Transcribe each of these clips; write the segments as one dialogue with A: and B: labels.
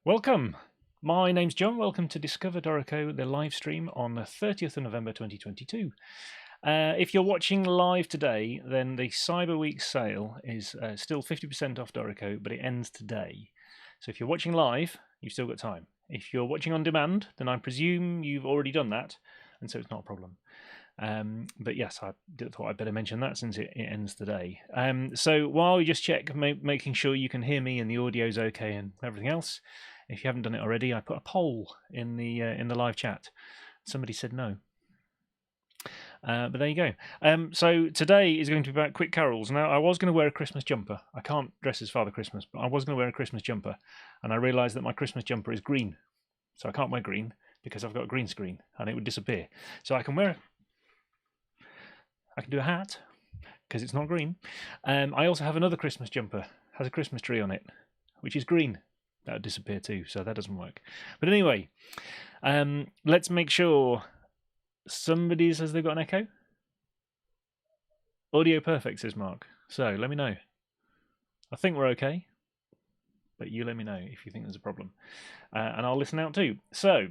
A: Welcome. My name's John. Welcome to Discover Dorico, the live stream on the 30th of November 2022. If you're watching live today, then the Cyber Week sale is still 50% off Dorico, but it ends today. So if you're watching live, you've still got time. If you're watching on demand, then I presume you've already done that, and so it's not a problem. But yes, I thought I'd better mention that since it ends today. So while we just check, making sure you can hear me and the audio's okay and everything else, if you haven't done it already, I put a poll in the live chat. Somebody said no. But there you go. So today is going to be about quick carols. Now, I was going to wear a Christmas jumper. I can't dress as Father Christmas, but I was going to wear a Christmas jumper, and I realised that my Christmas jumper is green, so I can't wear green because I've got a green screen and it would disappear. So I can do a hat because it's not green. I also have another Christmas jumper, has a Christmas tree on it, which is green. That would disappear too, so that doesn't work. But anyway, let's make sure somebody says they've got an echo. Audio perfect, says Mark. So let me know. I think we're okay, but you let me know if you think there's a problem, and I'll listen out too. So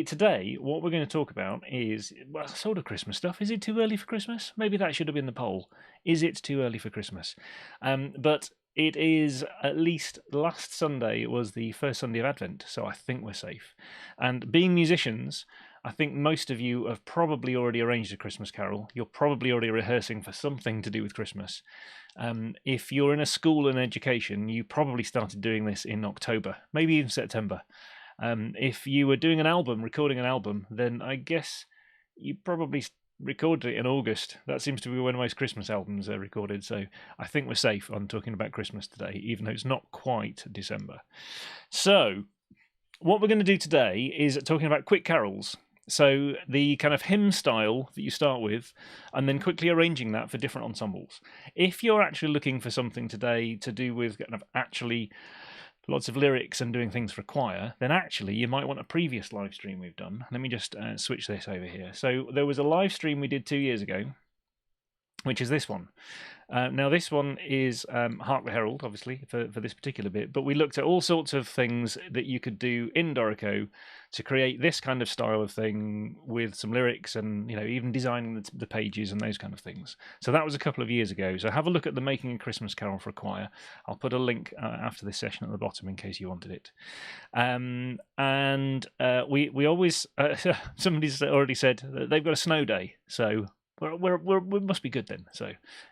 A: today, what we're going to talk about is sort of Christmas stuff. Is it too early for Christmas? Maybe that should have been the poll. Is it too early for Christmas? But it is, at least last Sunday was the first Sunday of Advent, so I think we're safe. And being musicians, I think most of you have probably already arranged a Christmas carol. You're probably already rehearsing for something to do with Christmas. If you're in a school and education, you probably started doing this in October, maybe even September. If you were doing an album, recording an album, then I guess you probably recorded it in August. That seems to be when most Christmas albums are recorded, so I think we're safe on talking about Christmas today, even though it's not quite December. So, what we're going to do today is talking about quick carols. So, the kind of hymn style that you start with, and then quickly arranging that for different ensembles. If you're actually looking for something today to do with kind of actually lots of lyrics and doing things for choir, then actually you might want a previous live stream we've done. Let me just switch this over here. So there was a live stream we did 2 years ago, which is this one. Now this one is Hark the Herald, obviously, for this particular bit, but we looked at all sorts of things that you could do in Dorico to create this kind of style of thing with some lyrics and, you know, even designing the pages and those kind of things. So that was a couple of years ago. So have a look at the Making a Christmas Carol for a Choir. I'll put a link after this session at the bottom in case you wanted it. We always, somebody's already said that they've got a snow day, so we must be good then. So,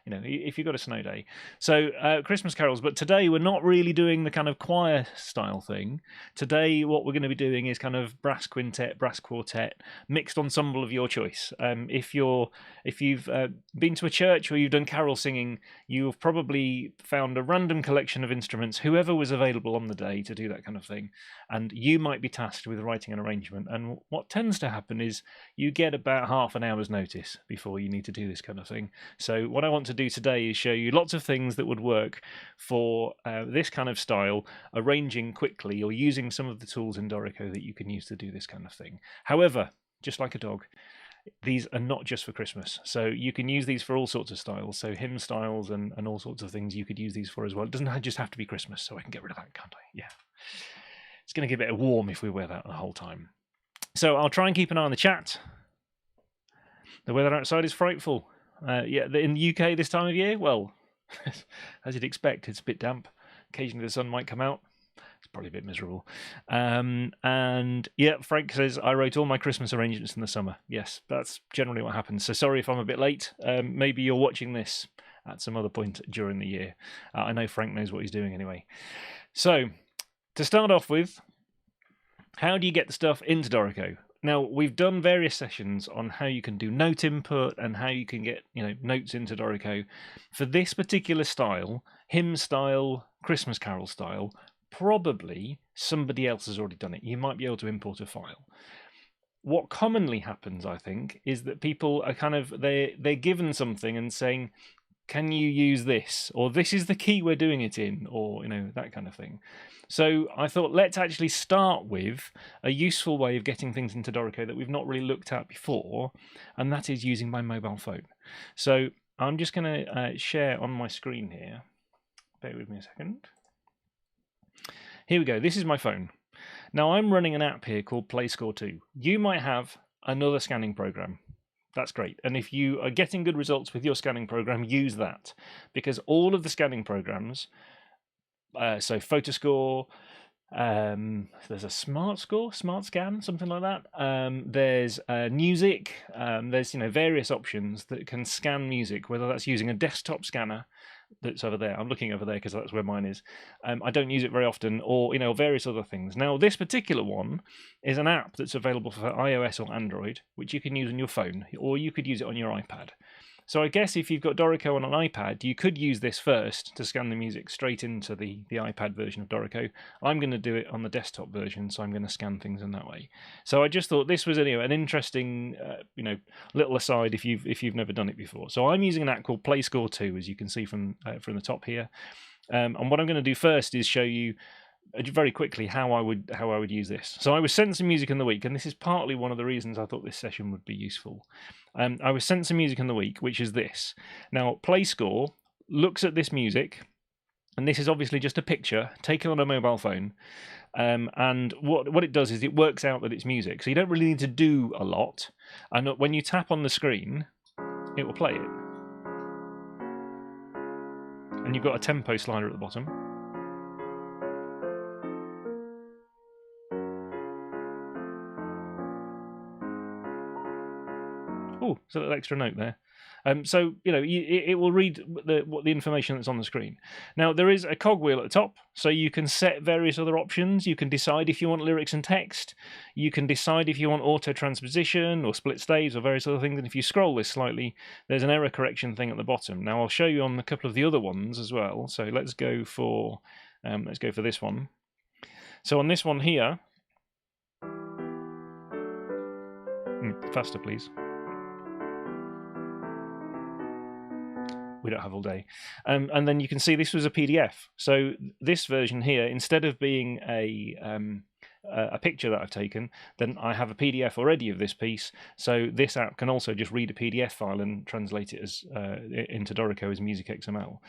A: you know, if you've got a snow day. So, Christmas carols. But today we're not really doing the kind of choir style thing. Today what we're going to be doing is kind of brass quintet, brass quartet, mixed ensemble of your choice. If you've been to a church where you've done carol singing, you've probably found a random collection of instruments, whoever was available on the day to do that kind of thing. And you might be tasked with writing an arrangement. And what tends to happen is you get about half an hour's notice before you need to do this kind of thing. So what I want to do today is show you lots of things that would work for this kind of style, arranging quickly or using some of the tools in Dorico that you can use to do this kind of thing. However, just like a dog, these are not just for Christmas. So you can use these for all sorts of styles. So hymn styles and all sorts of things you could use these for as well. It doesn't just have to be Christmas, so I can get rid of that, can't I? Yeah. It's going to get a bit warm if we wear that the whole time. So I'll try and keep an eye on the chat. The weather outside is frightful. Yeah, in the UK this time of year, well, as you'd expect, it's a bit damp. Occasionally the sun might come out. It's probably a bit miserable. And yeah, Frank says, I wrote all my Christmas arrangements in the summer. Yes, that's generally what happens. So sorry if I'm a bit late. Maybe you're watching this at some other point during the year. I know Frank knows what he's doing anyway. So, to start off with, how do you get the stuff into Dorico? Now, we've done various sessions on how you can do note input and how you can get, you know, notes into Dorico. For this particular style, hymn style, Christmas carol style, probably somebody else has already done it. You might be able to import a file. What commonly happens, I think, is that people are kind of, they're given something and saying, can you use this? Or this is the key we're doing it in, or, you know, that kind of thing. So I thought, let's actually start with a useful way of getting things into Dorico that we've not really looked at before, and that is using my mobile phone. So I'm just going to share on my screen here Bear with me a second. Here we go. This is my phone. Now I'm running an app here called PlayScore 2. You might have another scanning program. That's great. And if you are getting good results with your scanning program, use that. Because all of the scanning programs, so Photoscore, there's a Smart Scan, something like that. There's music. There's various options that can scan music, whether that's using a desktop scanner that's over there. I'm looking over there because that's where mine is. I don't use it very often, or various other things. Now this particular one is an app that's available for iOS or Android, which you can use on your phone, or you could use it on your iPad. So I guess if you've got Dorico on an iPad, you could use this first to scan the music straight into the iPad version of Dorico. I'm going to do it on the desktop version, so I'm going to scan things in that way. So I just thought this was an interesting, little aside if you've never done it before. So I'm using an app called PlayScore 2, as you can see from the top here. And what I'm going to do first is show you very quickly how I would use this. So I was sent some music in the week, and this is partly one of the reasons I thought this session would be useful. I was sent some music in the week, which is this. Now, PlayScore looks at this music, and this is obviously just a picture taken on a mobile phone. And what it does is it works out that it's music. So you don't really need to do a lot. And when you tap on the screen, it will play it. And you've got a tempo slider at the bottom. Oh, there's a little extra note there. So it will read the information that's on the screen. Now there is a cogwheel at the top, so you can set various other options. You can decide if you want lyrics and text. You can decide if you want auto transposition or split staves or various other things. And if you scroll this slightly, there's an error correction thing at the bottom. Now I'll show you on a couple of the other ones as well. So let's go for this one. So on this one here, faster please. We don't have all day. And then you can see this was a PDF. So this version here, instead of being a picture that I've taken, then I have a PDF already of this piece. So this app can also just read a PDF file and translate it as into Dorico as MusicXML.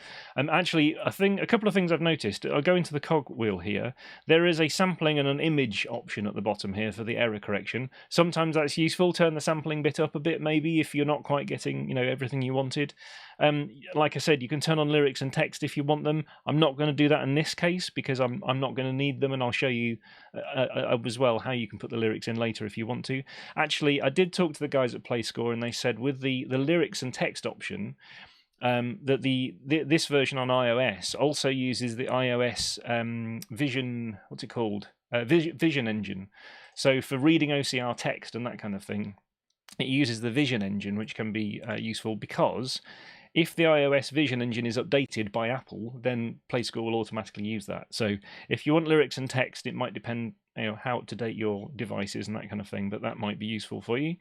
A: Actually, a couple of things I've noticed. I'll go into the cogwheel here. There is a sampling and an image option at the bottom here for the error correction. Sometimes that's useful. Turn the sampling bit up a bit, maybe, if you're not quite getting everything you wanted. Like I said, you can turn on lyrics and text if you want them. I'm not going to do that in this case because I'm not going to need them, and I'll show you as well how you can put the lyrics in later if you want to. Actually, I did talk to the guys at PlayScore, and they said with the lyrics and text option, that this version on iOS also uses the iOS Vision, what's it called? Vision engine. So for reading OCR text and that kind of thing, it uses the Vision engine, which can be useful because if the iOS Vision engine is updated by Apple, then PlayScore will automatically use that. So if you want lyrics and text, it might depend how up to date your device is and that kind of thing, but that might be useful for you.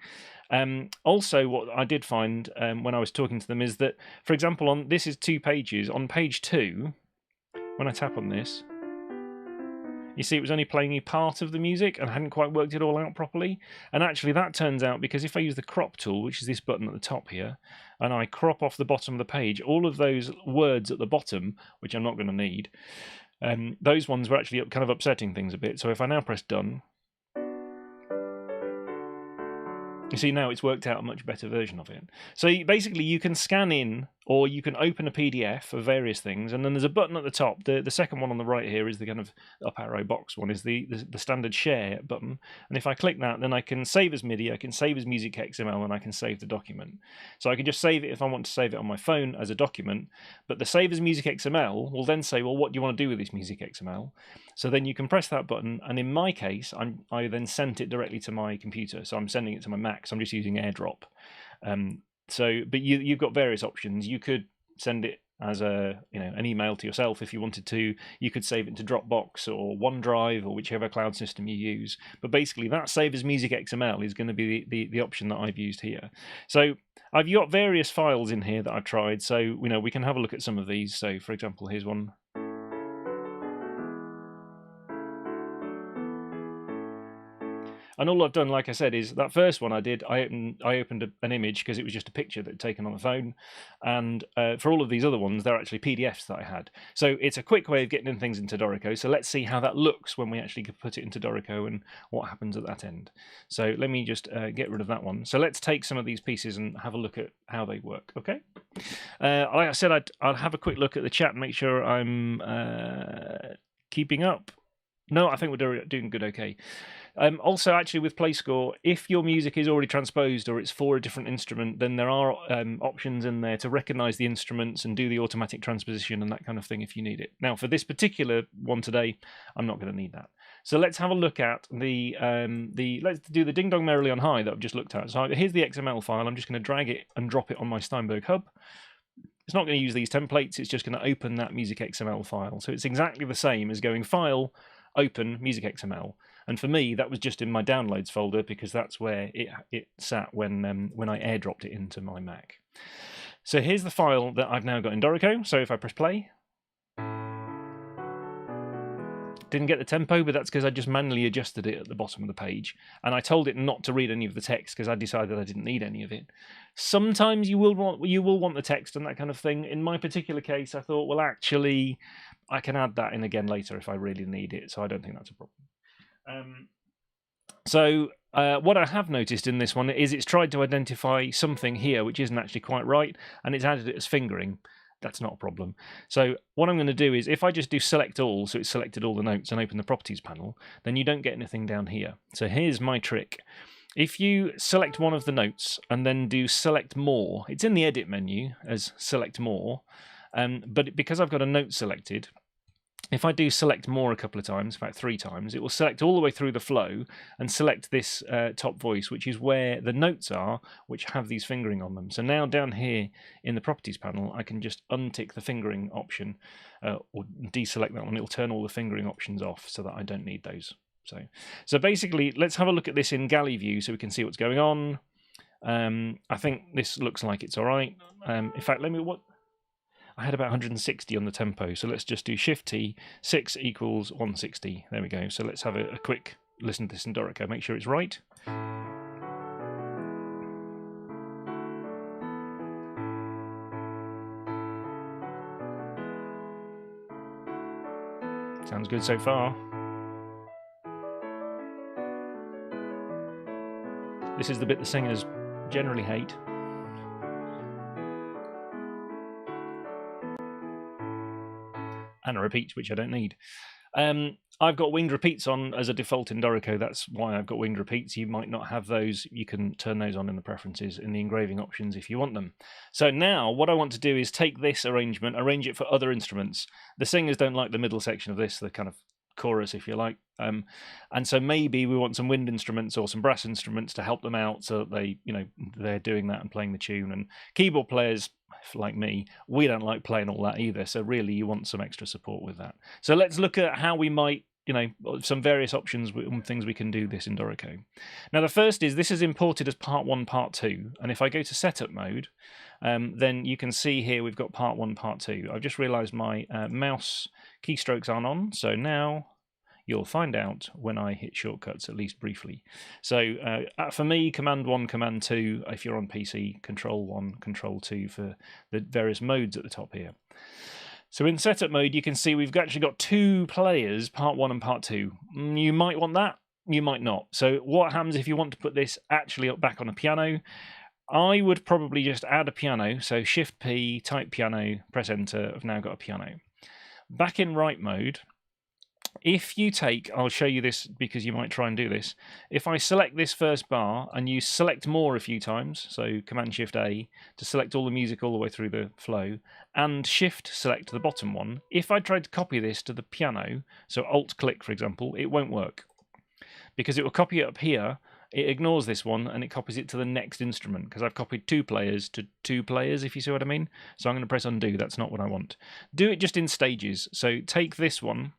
A: Also, what I did find when I was talking to them is that, for example, this is 2 pages. On page 2, when I tap on this, you see it was only playing me part of the music and I hadn't quite worked it all out properly. And actually that turns out because if I use the crop tool, which is this button at the top here, and I crop off the bottom of the page, all of those words at the bottom, which I'm not going to need, those ones were actually kind of upsetting things a bit. So if I now press done, you see now it's worked out a much better version of it. So basically you can scan in or you can open a PDF of various things, and then there's a button at the top. The second one on the right here is the kind of up arrow box one, is the standard share button. And if I click that, then I can save as MIDI, I can save as MusicXML, and I can save the document. So I can just save it if I want to save it on my phone as a document, but the save as MusicXML will then say, well, what do you want to do with this MusicXML? So then you can press that button, and in my case, I then sent it directly to my computer. So I'm sending it to my Mac, so I'm just using AirDrop. But you've got various options. You could send it as an email to yourself if you wanted to. You could save it to Dropbox or OneDrive or whichever cloud system you use. But basically, that save as MusicXML is going to be the option that I've used here. So I've got various files in here that I've tried. So we can have a look at some of these. So for example, here's one. And all I've done, like I said, is that first one I did, I opened an image because it was just a picture that I'd taken on the phone. And for all of these other ones, they're actually PDFs that I had. So it's a quick way of getting things into Dorico. So let's see how that looks when we actually put it into Dorico and what happens at that end. So let me just get rid of that one. So let's take some of these pieces and have a look at how they work, okay? Like I said, I'll have a quick look at the chat and make sure I'm keeping up. No, I think we're doing good, okay. Also, actually, with PlayScore, if your music is already transposed or it's for a different instrument, then there are options in there to recognize the instruments and do the automatic transposition and that kind of thing if you need it. Now, for this particular one today, I'm not going to need that. So let's have a look at let's do the Ding Dong Merrily on High that I've just looked at. So here's the XML file. I'm just going to drag it and drop it on my Steinberg hub. It's not going to use these templates. It's just going to open that MusicXML file. So it's exactly the same as going File, Open, MusicXML. And for me, that was just in my downloads folder because that's where it sat when I airdropped it into my Mac. So here's the file that I've now got in Dorico. So if I press play, didn't get the tempo, but that's because I just manually adjusted it at the bottom of the page. And I told it not to read any of the text because I decided I didn't need any of it. Sometimes you will want the text and that kind of thing. In my particular case, I thought, well, actually, I can add that in again later if I really need it. So I don't think that's a problem. What I have noticed in this one is it's tried to identify something here which isn't actually quite right, and it's added it as fingering. That's not a problem. So what I'm going to do is if I just do select all, so it's selected all the notes and open the properties panel, then you don't get anything down here. So here's my trick. If you select one of the notes and then do select more, it's in the edit menu as select more, but because I've got a note selected, if I do select more a couple of times, about 3 times, it will select all the way through the flow and select this top voice, which is where the notes are, which have these fingering on them. So now down here in the properties panel, I can just untick the fingering option or deselect that one. It will turn all the fingering options off so that I don't need those. So basically, let's have a look at this in galley view so we can see what's going on. I think this looks like it's all right. In fact, I had about 160 on the tempo, so let's just do Shift-T, 6 equals 160. There we go. So let's have a quick listen to this in Dorico, make sure it's right. Sounds good so far. This is the bit the singers generally hate. And a repeat, which I don't need. I've got winged repeats on as a default in Dorico. That's why I've got winged repeats. You might not have those. You can turn those on in the preferences in the engraving options if you want them. So now what I want to do is take this arrangement, arrange it for other instruments. The singers don't like the middle section of this, the kind of chorus, if you like. And so maybe we want some wind instruments or some brass instruments to help them out so that they, they're doing that and playing the tune. And keyboard players, like me, we don't like playing all that either. So really you want some extra support with that. So let's look at how we might, some various options and things we can do this in Dorico. Now the first is this is imported as part 1, part 2. And if I go to setup mode, then you can see here we've got part 1, part 2. I've just realized my mouse keystrokes aren't on. So now you'll find out when I hit shortcuts, at least briefly. So for me, Command 1, Command 2, if you're on PC, Control 1, Control 2 for the various modes at the top here. So in setup mode, you can see we've actually got 2 players, part 1 and part 2. You might want that, you might not. So what happens if you want to put this actually back on a piano? I would probably just add a piano. So Shift-P, type piano, press Enter. I've now got a piano. Back in write mode, if you take, I'll show you this because you might try and do this. If I select this first bar and you select more a few times, so Command-Shift-A to select all the music all the way through the flow, and Shift-select the bottom one, if I tried to copy this to the piano, so Alt-click, for example, it won't work. Because it will copy it up here, it ignores this one and it copies it to the next instrument because I've copied 2 players to 2 players, if you see what I mean. So I'm going to press undo. That's not what I want. Do it just in stages. So take this one,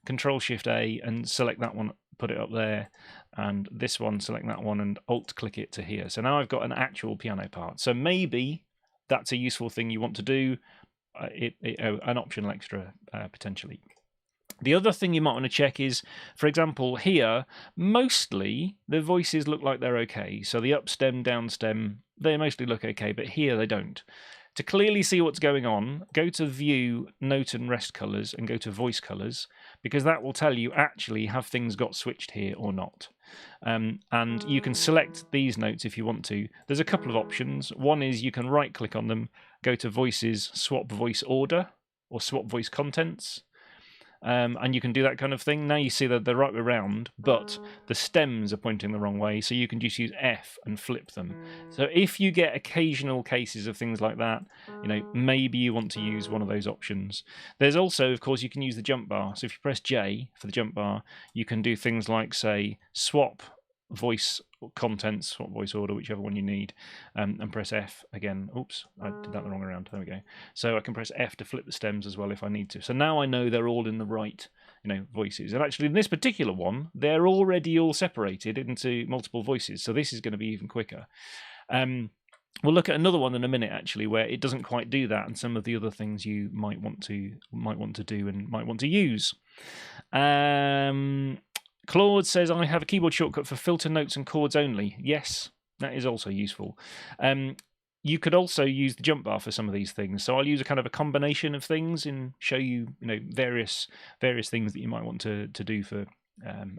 A: Control-Shift-A, and select that one, put it up there, and this one, select that one, and Alt-click it to here. So now I've got an actual piano part. So maybe that's a useful thing you want to do, an optional extra potentially. The other thing you might want to check is, for example, here, mostly the voices look like they're okay. So the up stem, down stem, they mostly look okay, but here they don't. To clearly see what's going on, go to View, Note and Rest Colors and go to Voice Colors, because that will tell you actually have things got switched here or not. And you can select these notes if you want to. There's a couple of options. One is you can right click on them, go to Voices, Swap Voice Order or Swap Voice Contents. And you can do that kind of thing. Now you see that they're right way around, but the stems are pointing the wrong way, so you can just use F and flip them. So if you get occasional cases of things like that, maybe you want to use one of those options. There's also, of course, you can use the jump bar. So if you press J for the jump bar, you can do things like, say, swap voice contents, swap voice order, whichever one you need, and press F again. Oops, I did that the wrong way around. There we go. So I can press F to flip the stems as well if I need to. So now I know they're all in the right, voices. And actually, in this particular one, they're already all separated into multiple voices. So this is going to be even quicker. We'll look at another one in a minute, actually, where it doesn't quite do that, and some of the other things you might want to do and might want to use. Claude says, I have a keyboard shortcut for filter notes and chords only. Yes, that is also useful. You could also use the jump bar for some of these things. So I'll use a kind of a combination of things and show you, various things that you might want to do for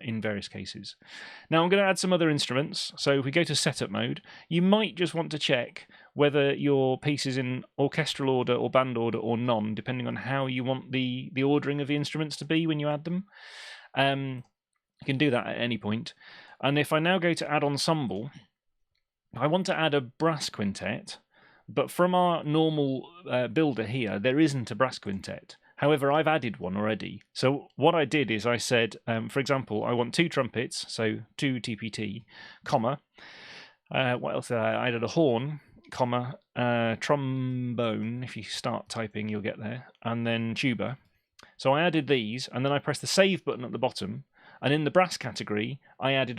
A: in various cases. Now I'm going to add some other instruments. So if we go to setup mode, you might just want to check whether your piece is in orchestral order or band order or none, depending on how you want the ordering of the instruments to be when you add them. You can do that at any point. And if I now go to add ensemble, I want to add a brass quintet, but from our normal builder here, there isn't a brass quintet. However, I've added one already. So what I did is I said, for example, I want 2 trumpets, so 2 TPT, comma. What else? I added a horn, comma, trombone. If you start typing, you'll get there. And then tuba. So I added these, and then I pressed the save button at the bottom. And in the brass category, I added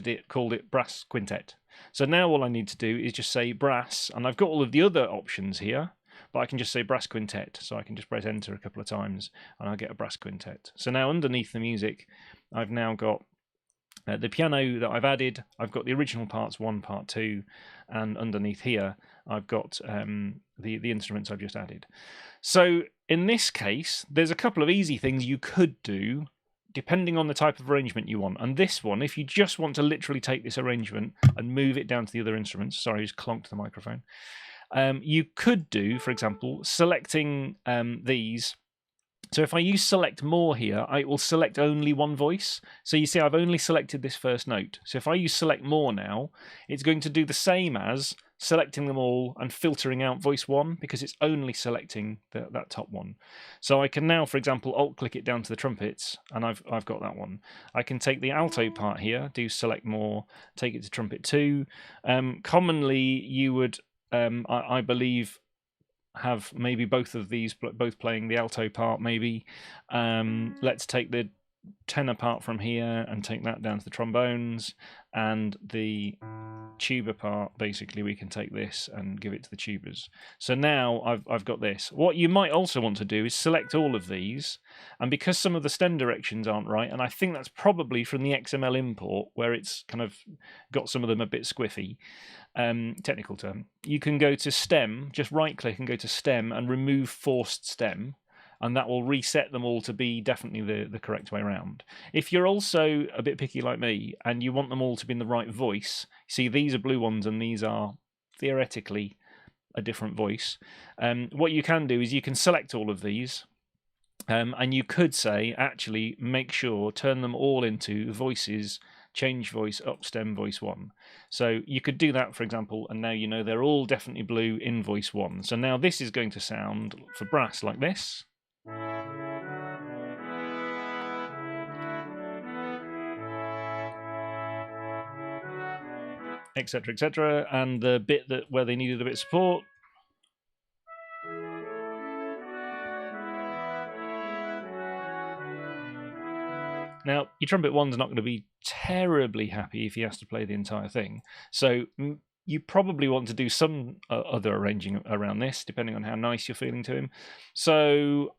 A: it, called it Brass Quintet. So now all I need to do is just say brass, and I've got all of the other options here, but I can just say Brass Quintet. So I can just press enter a couple of times, and I'll get a Brass Quintet. So now underneath the music, I've now got the piano that I've added. I've got the original parts 1, part 2, and underneath here, I've got the instruments I've just added. So in this case, there's a couple of easy things you could do depending on the type of arrangement you want. And this one, if you just want to literally take this arrangement and move it down to the other instruments, sorry, I just clonked the microphone, you could do, for example, selecting these. So if I use select more here, I will select only one voice. So you see I've only selected this first note. So if I use select more now, it's going to do the same as selecting them all and filtering out voice 1, because it's only selecting that top one. So I can now, for example, alt click it down to the trumpets, and I've got that one. I can take the alto part here, do select more, take it to trumpet 2. Commonly you would, I believe, have maybe both of these, both playing the alto part maybe. Let's take the tenor part from here and take that down to the trombones, and the tuba part, basically we can take this and give it to the tubas. So now I've got this. What you might also want to do is select all of these, and because some of the stem directions aren't right, and I think that's probably from the XML import where it's kind of got some of them a bit squiffy, technical term, you can go to stem, just right click and go to stem and remove forced stem, and that will reset them all to be definitely the correct way around. If you're also a bit picky like me and you want them all to be in the right voice, see these are blue ones and these are theoretically a different voice. What you can do is you can select all of these, and you could say, actually, make sure, turn them all into voices, change voice, up stem, voice 1. So you could do that, for example, and now you know they're all definitely blue in voice 1. So now this is going to sound, for brass, like this. Etc., etc., and the bit where they needed a bit of support. Now, your trumpet 1's not going to be terribly happy if he has to play the entire thing. So you probably want to do some other arranging around this, depending on how nice you're feeling to him. So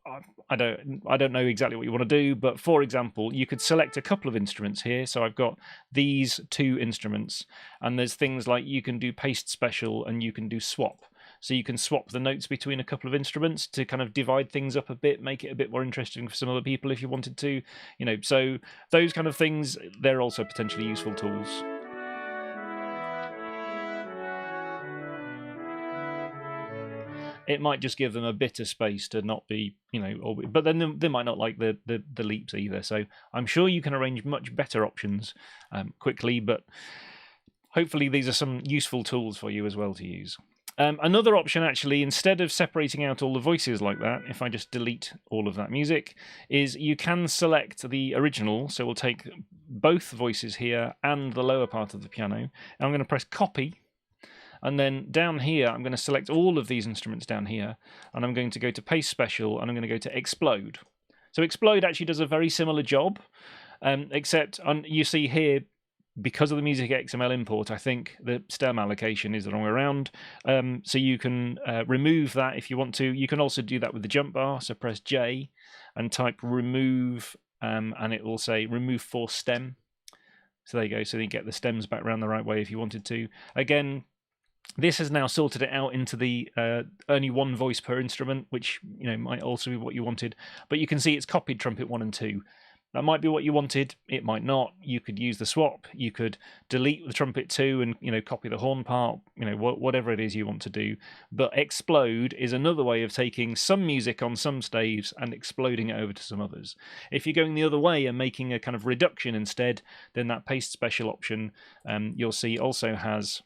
A: I don't know exactly what you want to do, but for example, you could select a couple of instruments here. So I've got these 2 instruments, and there's things like you can do paste special and you can do swap. So you can swap the notes between a couple of instruments to kind of divide things up a bit, make it a bit more interesting for some other people if you wanted to, so those kind of things, they're also potentially useful tools. It might just give them a bit of space to not be, but then they might not like the leaps either. So I'm sure you can arrange much better options quickly, but hopefully these are some useful tools for you as well to use. Another option, actually, instead of separating out all the voices like that, if I just delete all of that music, is you can select the original. So we'll take both voices here and the lower part of the piano. And I'm going to press copy. And then down here, I'm going to select all of these instruments down here, and I'm going to go to Paste Special, and I'm going to go to Explode. So Explode actually does a very similar job, except you see here, because of the MusicXML import, I think the stem allocation is the wrong way around. So you can remove that if you want to. You can also do that with the jump bar. So press J and type remove, and it will say remove for stem. So there you go. So you get the stems back around the right way if you wanted to. Again, this has now sorted it out into the only 1 voice per instrument, which might also be what you wanted. But you can see it's copied trumpet 1 and 2. That might be what you wanted. It might not. You could use the swap. You could delete the trumpet 2 and copy the horn part. Whatever it is you want to do. But explode is another way of taking some music on some staves and exploding it over to some others. If you're going the other way and making a kind of reduction instead, then that paste special option you'll see also has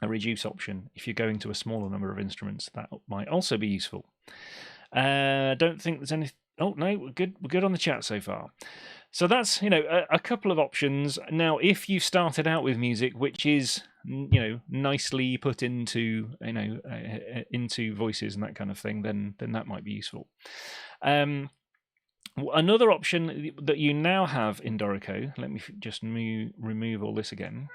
A: a reduce option. If you're going to a smaller number of instruments, that might also be useful. Don't think there's any. Oh no, we're good on the chat so far. So that's a couple of options. Now, if you started out with music which is nicely put into into voices and that kind of thing, then that might be useful. Another option that you now have in Dorico. Let me just remove all this again.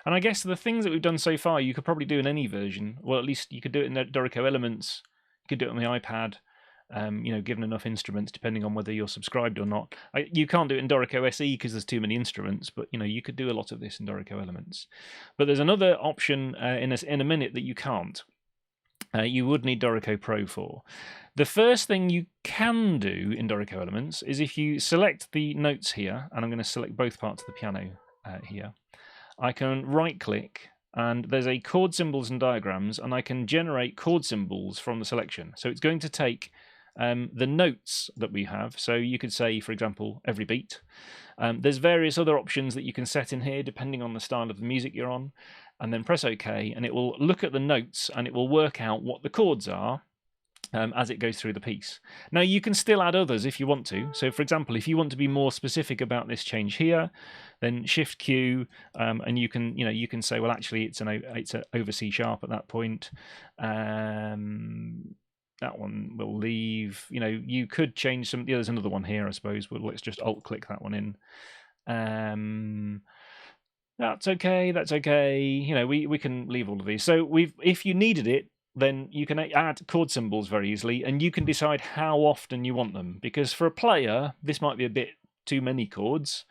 A: And I guess the things that we've done so far, you could probably do in any version. Well, at least you could do it in the Dorico Elements. You could do it on the iPad, given enough instruments, depending on whether you're subscribed or not. You can't do it in Dorico SE because there's too many instruments, but you could do a lot of this in Dorico Elements. But there's another option in a minute that you can't. You would need Dorico Pro for. The first thing you can do in Dorico Elements is if you select the notes here, and I'm going to select both parts of the piano here, I can right-click, and there's a chord symbols and diagrams, and I can generate chord symbols from the selection. So it's going to take the notes that we have. So you could say, for example, every beat. There's various other options that you can set in here depending on the style of the music you're on, and then press OK, and it will look at the notes and it will work out what the chords are as it goes through the piece. Now you can still add others if you want to. So for example, if you want to be more specific about this change here, then Shift Q, and you can say, well, actually it's an over C sharp at that point. That one will leave. You could change some. There's another one here, I suppose. Well, let's just Alt click that one in. That's okay. That's okay. We can leave all of these. So if you needed it, then you can add chord symbols very easily, and you can decide how often you want them. Because for a player, this might be a bit too many chords.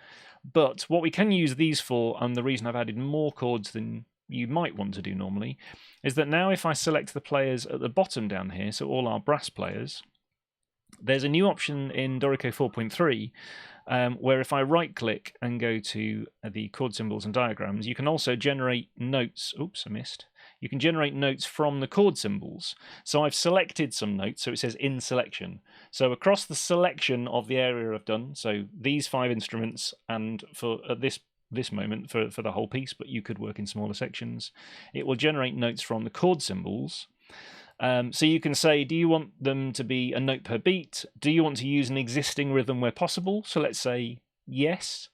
A: But what we can use these for, and the reason I've added more chords than you might want to do normally, is that now if I select the players at the bottom down here, so all our brass players, there's a new option in Dorico 4.3 where if I right-click and go to the chord symbols and diagrams, you can also generate notes. Oops, I missed. You can generate notes from the chord symbols. So I've selected some notes, so it says in selection. So across the selection of the area I've done, so these 5 instruments, and for at this moment for the whole piece, but you could work in smaller sections, it will generate notes from the chord symbols. So you can say, do you want them to be a note per beat? Do you want to use an existing rhythm where possible? So let's say yes.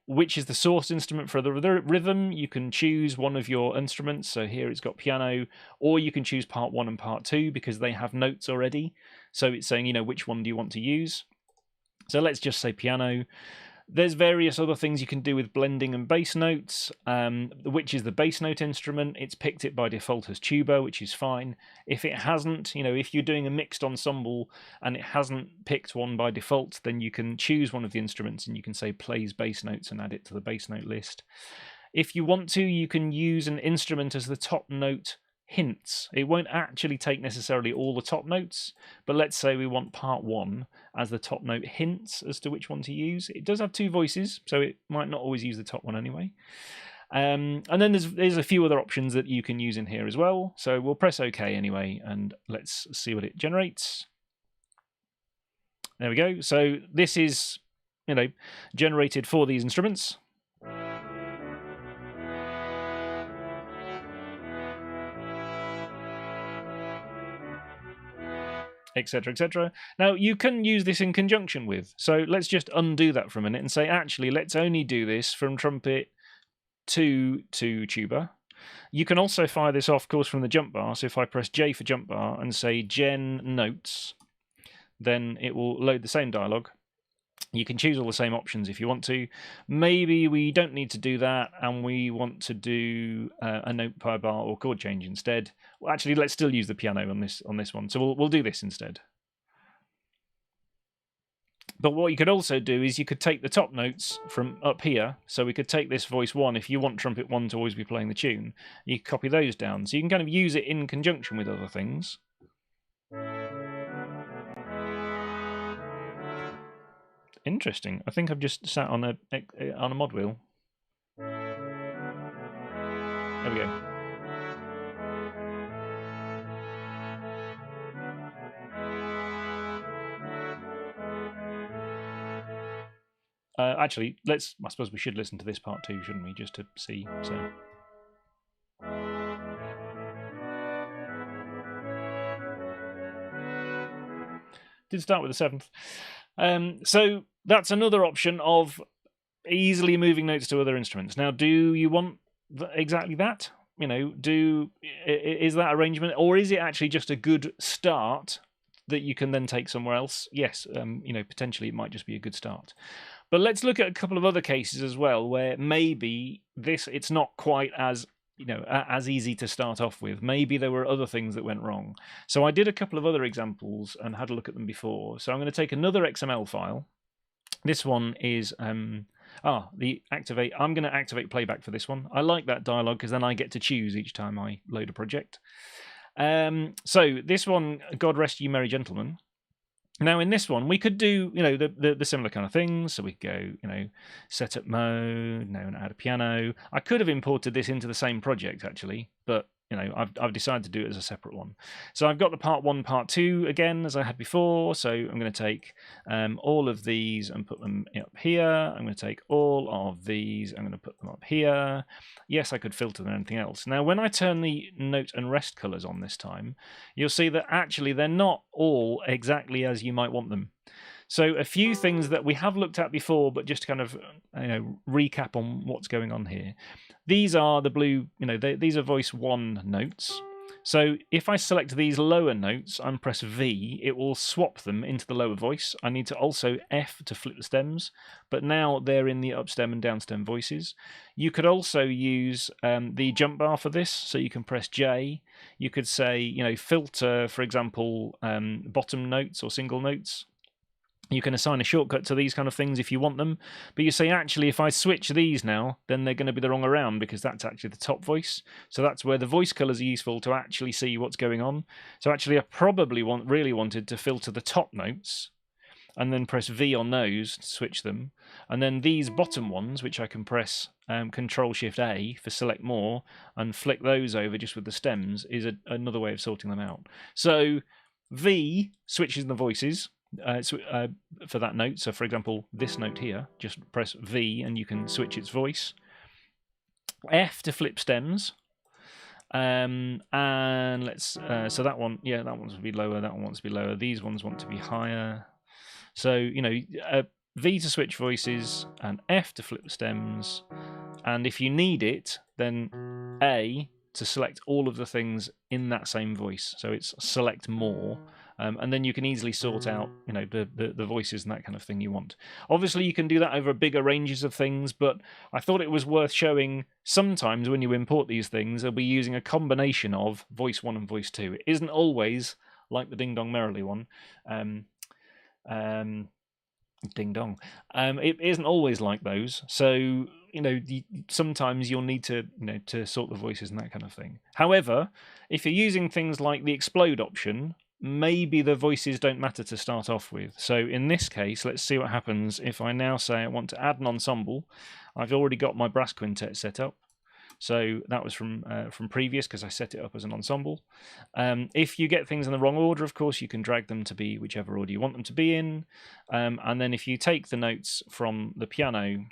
A: Which is the source instrument for the rhythm? You can choose one of your instruments. So here it's got piano, or you can choose part 1 and part 2 because they have notes already. So it's saying, which one do you want to use? So let's just say piano. There's various other things you can do with blending and bass notes, which is the bass note instrument. It's picked it by default as tuba, which is fine. If it hasn't, if you're doing a mixed ensemble and it hasn't picked one by default, then you can choose one of the instruments and you can say plays bass notes and add it to the bass note list. If you want to, you can use an instrument as the top note hints. It won't actually take necessarily all the top notes, but let's say we want part 1 as the top note hints as to which one to use. It does have 2 voices, so it might not always use the top one anyway. And then there's a few other options that you can use in here as well. So we'll press OK anyway, and let's see what it generates. There we go. So this is, generated for these instruments. Etc, etc. Now you can use this in conjunction with, so let's just undo that for a minute and say actually let's only do this from trumpet to tuba. You can also fire this off, of course, from the jump bar. So if I press J for jump bar and say gen notes, then it will load the same dialog. You can choose all the same options if you want to. Maybe we don't need to do that and we want to do a note per bar or chord change instead. Well, actually, let's still use the piano on this one. So we'll do this instead. But what you could also do is you could take the top notes from up here. So we could take this voice 1, if you want trumpet 1 to always be playing the tune, you could copy those down. So you can kind of use it in conjunction with other things. Interesting. I think I've just sat on a mod wheel. There we go. Actually, I suppose we should listen to this part too, shouldn't we? Just to see. So. Did start with the 7th. So that's another option of easily moving notes to other instruments. Now, do you want exactly that? Is that arrangement, or is it actually just a good start that you can then take somewhere else? Yes, potentially it might just be a good start. But let's look at a couple of other cases as well, where maybe it's not quite as as easy to start off with. Maybe there were other things that went wrong. So I did a couple of other examples and had a look at them before. So I'm going to take another XML file. This one is the activate. I'm going to activate playback for this one. I like that dialog because then I get to choose each time I load a project. So this one, God Rest You Merry Gentlemen. Now in this one we could do the similar kind of things. So we could go setup mode, and add a piano. I could have imported this into the same project actually, but I've decided to do it as a separate one. So I've got the part 1, part 2 again as I had before. So I'm going to take all of these and put them up here. I'm going to take all of these, I'm going to put them up here. Yes, I could filter them and anything else. Now when I turn the note and rest colors on this time, you'll see that actually they're not all exactly as you might want them. So a few things that we have looked at before, but just to kind of recap on what's going on here. These are the blue, these are voice 1 notes. So if I select these lower notes and press V, it will swap them into the lower voice. I need to also F to flip the stems, but now they're in the upstem and downstem voices. You could also use the jump bar for this, so you can press J. You could say, filter, for example, bottom notes or single notes. You can assign a shortcut to these kind of things if you want them, but you say actually if I switch these now, then they're going to be the wrong around because that's actually the top voice. So that's where the voice colors are useful to actually see what's going on. So actually I probably really wanted to filter the top notes and then press V on those to switch them. And then these bottom ones, which I can press Control-Shift-A for select more and flick those over just with the stems, is another way of sorting them out. So V switches the voices for that note. So for example, this note here, just press V and you can switch its voice. F to flip stems. And let's so that one, that one wants to be lower, that one wants to be lower, these ones want to be higher. So V to switch voices and F to flip stems, and if you need it, then A to select all of the things in that same voice. So it's select more, and then you can easily sort out, you know, the voices and that kind of thing you want. Obviously, you can do that over bigger ranges of things, but I thought it was worth showing. Sometimes when you import these things, they'll be using a combination of voice 1 and voice 2. It isn't always like the Ding Dong Merrily one. Ding dong. It isn't always like those, so you know sometimes you'll need to to sort the voices and that kind of thing. However, if you're using things like the explode option, maybe the voices don't matter to start off with. So in this case, let's see what happens if I now say I want to add an ensemble. I've already got my brass quintet set up. So that was from previous because I set it up as an ensemble. If you get things in the wrong order, of course, you can drag them to be whichever order you want them to be in. And then if you take the notes from the piano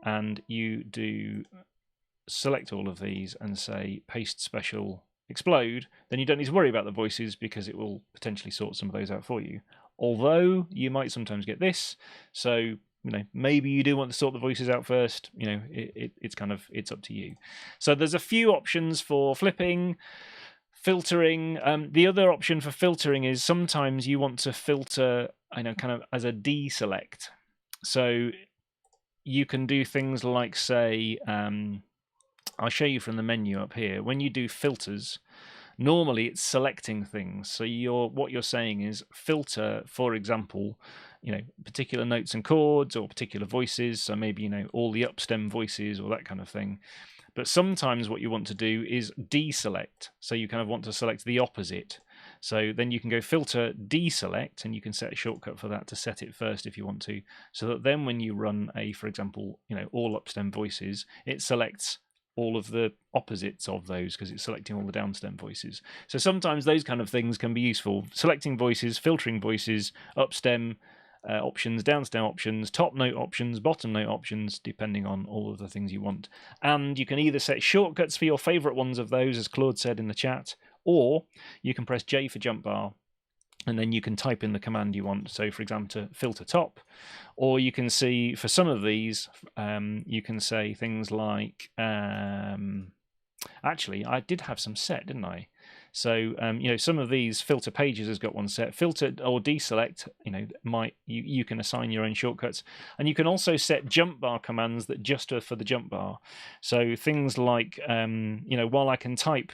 A: and you do select all of these and say paste special explode, then you don't need to worry about the voices because it will potentially sort some of those out for you. Although you might sometimes get this. So maybe you do want to sort the voices out first. It's up to you. So there's a few options for flipping, filtering. The other option for filtering is sometimes you want to filter, kind of as a deselect. So you can do things like, say, I'll show you from the menu up here. When you do filters, normally it's selecting things. So what you're saying is filter, for example, particular notes and chords or particular voices. So maybe, all the upstem voices or that kind of thing. But sometimes what you want to do is deselect. So you kind of want to select the opposite. So then you can go filter deselect, and you can set a shortcut for that to set it first if you want to. So that then when you run for example, all upstem voices, it selects all of the opposites of those because it's selecting all the downstem voices. So sometimes those kind of things can be useful. Selecting voices, filtering voices, upstem options, downstem options, top note options, bottom note options, depending on all of the things you want. And you can either set shortcuts for your favorite ones of those, as Claude said in the chat, or you can press J for jump bar, and then you can type in the command you want. So, for example, to filter top, or you can see for some of these, you can say things like, actually, I did have some set, didn't I? So, some of these filter pages has got one set. Filter or deselect, you can assign your own shortcuts, and you can also set jump bar commands that just are for the jump bar. So things like, while I can type,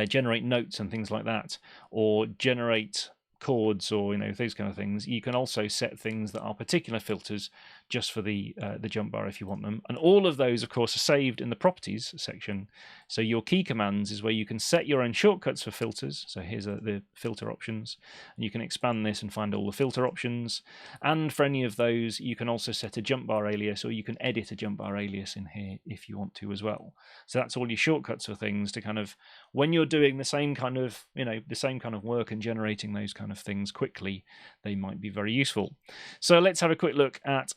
A: generate notes and things like that, or generate chords, or those kind of things. You can also set things that are particular filters just for the jump bar if you want them. And all of those, of course, are saved in the properties section. So your key commands is where you can set your own shortcuts for filters. So here's the filter options, and you can expand this and find all the filter options. And for any of those, you can also set a jump bar alias, or you can edit a jump bar alias in here if you want to as well. So that's all your shortcuts for things to kind of, when you're doing the same kind of work and generating those kind of things quickly, they might be very useful. So let's have a quick look at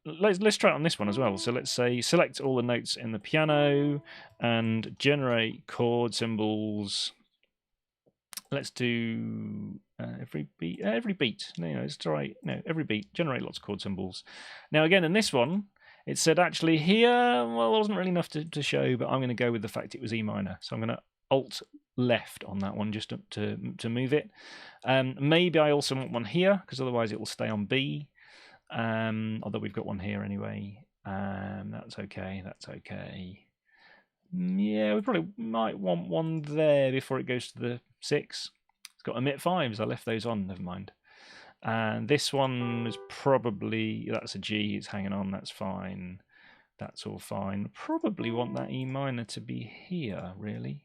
A: let's try it on this one as well. So let's say select all the notes in the piano and generate chord symbols. Let's do every beat. Let's try every beat. Generate lots of chord symbols. Now again, in this one, it said actually here, well, there wasn't really enough to show, but I'm going to go with the fact it was E minor. So I'm going to Alt left on that one just to move it. Maybe I also want one here because otherwise it will stay on B. Although we've got one here anyway. That's okay. Yeah, we probably might want one there before it goes to the 6. It's got emit 5s. I left those on. Never mind. And this one is probably, that's a G. It's hanging on. That's fine. That's all fine. Probably want that E minor to be here, really.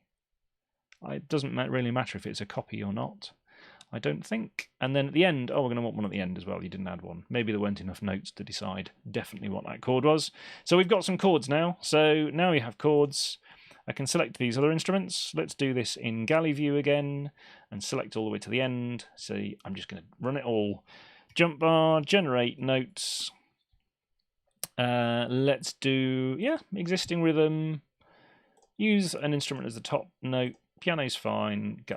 A: It doesn't really matter if it's a copy or not, I don't think. And then at the end, we're going to want one at the end as well. You didn't add one. Maybe there weren't enough notes to decide definitely what that chord was. So we've got some chords now. So now we have chords. I can select these other instruments. Let's do this in galley view again and select all the way to the end. So I'm just going to run it all. Jump bar, generate notes. Let's do, existing rhythm. Use an instrument as the top note. Piano's fine. Go.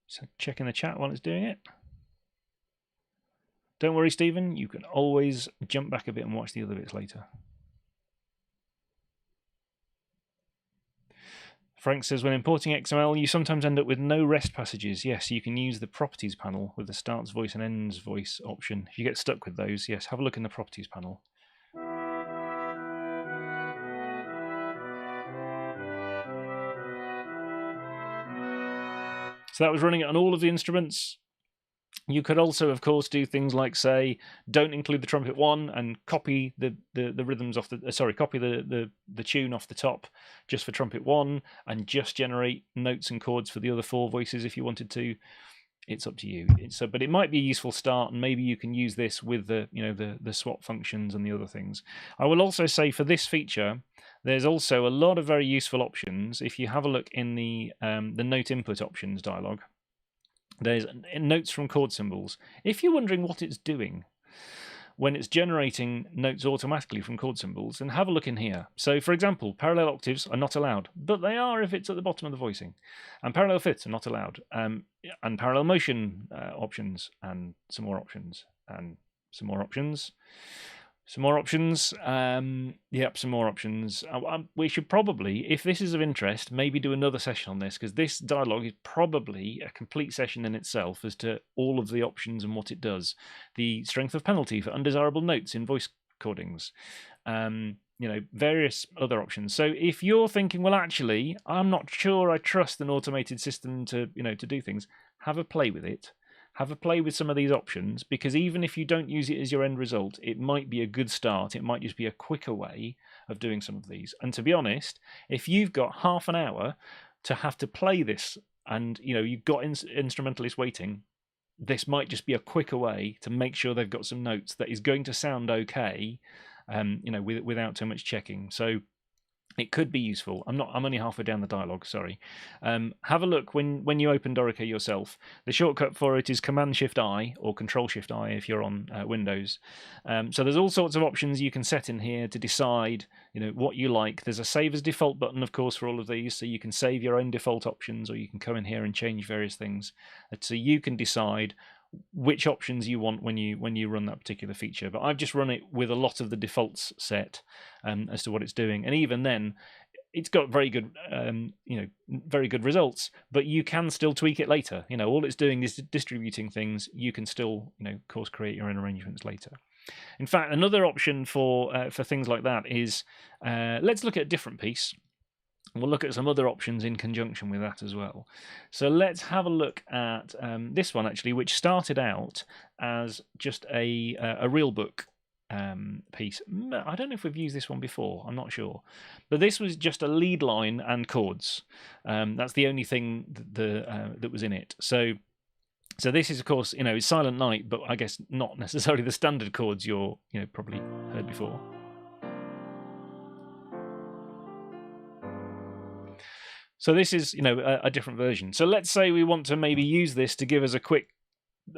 A: So checking the chat while it's doing it. Don't worry, Stephen. You can always jump back a bit and watch the other bits later. Frank says, when importing XML, you sometimes end up with no rest passages. Yes, you can use the properties panel with the starts voice and ends voice option. If you get stuck with those, yes, have a look in the properties panel. So that was running it on all of the instruments. You could also, of course, do things like, say, don't include the trumpet one and copy the rhythms off the copy the tune off the top just for trumpet one, and just generate notes and chords for the other 4 voices if you wanted to. It's up to you. But it might be a useful start, and maybe you can use this with the the swap functions and the other things. I will also say for this feature, there's also a lot of very useful options. If you have a look in the note input options dialog, there's notes from chord symbols. If you're wondering what it's doing when it's generating notes automatically from chord symbols, then have a look in here. So, for example, parallel octaves are not allowed, but they are if it's at the bottom of the voicing. And parallel fifths are not allowed. And parallel motion options, and some more options, and some more options. Some more options. Yep, some more options. We should probably, if this is of interest, maybe do another session on this, because this dialogue is probably a complete session in itself as to all of the options and what it does. The strength of penalty for undesirable notes in voice recordings. Various other options. So if you're thinking, well, actually, I'm not sure I trust an automated system to do things, have a play with it. Have a play with some of these options, because even if you don't use it as your end result, it might be a good start. It might just be a quicker way of doing some of these. And to be honest, if you've got half an hour to have to play this, and you've got instrumentalists waiting, this might just be a quicker way to make sure they've got some notes that is going to sound okay, without too much checking. So it could be useful. I'm only halfway down the dialogue, sorry. Have a look when you open Dorico yourself. The shortcut for it is Command-Shift-I or Control-Shift-I if you're on Windows. So there's all sorts of options you can set in here to decide what you like. There's a Save as Default button, of course, for all of these, so you can save your own default options, or you can come in here and change various things. So you can decide which options you want when you run that particular feature. But I've just run it with a lot of the defaults set as to what it's doing, and even then it's got very good very good results, but you can still tweak it later. All it's doing is distributing things. You can still of course create your own arrangements later. In fact, another option for things like that is let's look at a different piece. We'll look at some other options in conjunction with that as well. So let's have a look at this one, actually, which started out as just a real book piece. I don't know if we've used this one before. I'm not sure. But this was just a lead line and chords. That's the only thing that was in it. So this is, of course, it's Silent Night, but I guess not necessarily the standard chords you're probably heard before. So this is, a different version. So let's say we want to maybe use this to give us a quick